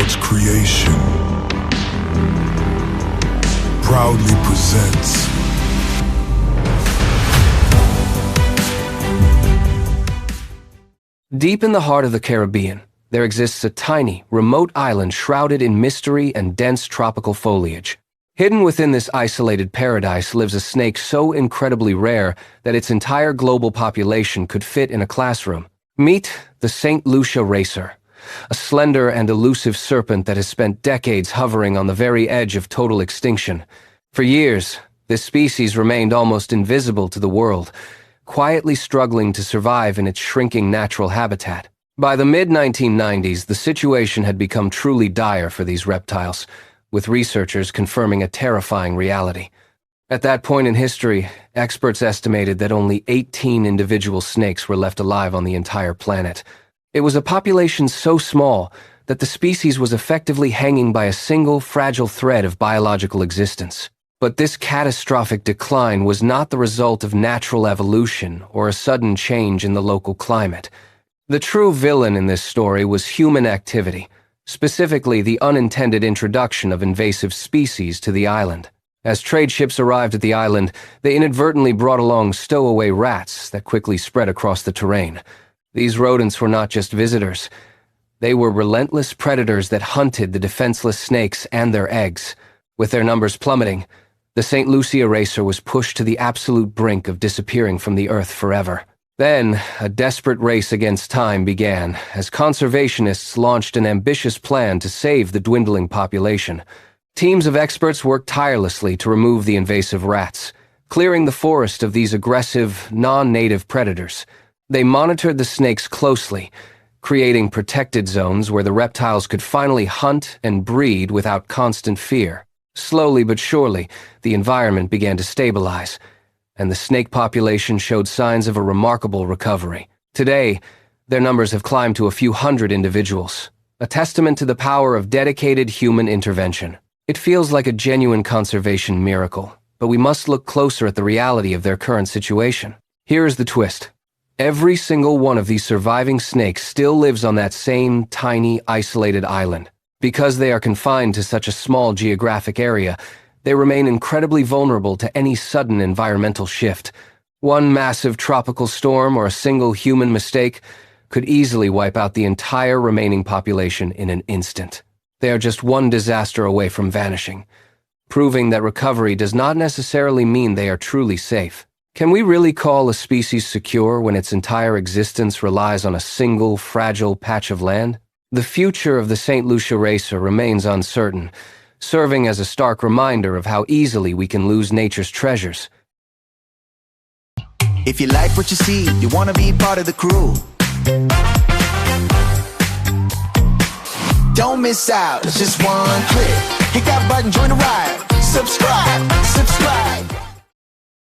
Cloudz creation proudly presents Deep in the heart of the Caribbean, there exists a tiny, remote island shrouded in mystery and dense tropical foliage. Hidden within this isolated paradise lives a snake so incredibly rare that its entire global population could fit in a classroom. Meet the Saint Lucia Racer, a slender and elusive serpent that has spent decades hovering on the very edge of total extinction. For years, this species remained almost invisible to the world, quietly struggling to survive in its shrinking natural habitat. By the mid-1990s, the situation had become truly dire for these reptiles, with researchers confirming a terrifying reality. At that point in history, experts estimated that only 18 individual snakes were left alive on the entire planet. It was a population so small that the species was effectively hanging by a single fragile thread of biological existence. But this catastrophic decline was not the result of natural evolution or a sudden change in the local climate. The true villain in this story was human activity, specifically the unintended introduction of invasive species to the island. As trade ships arrived at the island, they inadvertently brought along stowaway rats that quickly spread across the terrain. These rodents were not just visitors. They were relentless predators that hunted the defenseless snakes and their eggs. With their numbers plummeting, the Saint Lucia Racer was pushed to the absolute brink of disappearing from the earth forever. Then, a desperate race against time began as conservationists launched an ambitious plan to save the dwindling population. Teams of experts worked tirelessly to remove the invasive rats, clearing the forest of these aggressive, non-native predators. They monitored the snakes closely, creating protected zones where the reptiles could finally hunt and breed without constant fear. Slowly but surely, the environment began to stabilize, and the snake population showed signs of a remarkable recovery. Today, their numbers have climbed to a few hundred individuals, a testament to the power of dedicated human intervention. It feels like a genuine conservation miracle, but we must look closer at the reality of their current situation. Here is the twist. Every single one of these surviving snakes still lives on that same tiny, isolated island. Because they are confined to such a small geographic area, they remain incredibly vulnerable to any sudden environmental shift. One massive tropical storm or a single human mistake could easily wipe out the entire remaining population in an instant. They are just one disaster away from vanishing, proving that recovery does not necessarily mean they are truly safe. Can we really call a species secure when its entire existence relies on a single, fragile patch of land? The future of the Saint Lucia Racer remains uncertain, serving as a stark reminder of how easily we can lose nature's treasures. If you like what you see, you want to be part of the crew. Don't miss out, it's just one click. Hit that button, join the ride. Subscribe.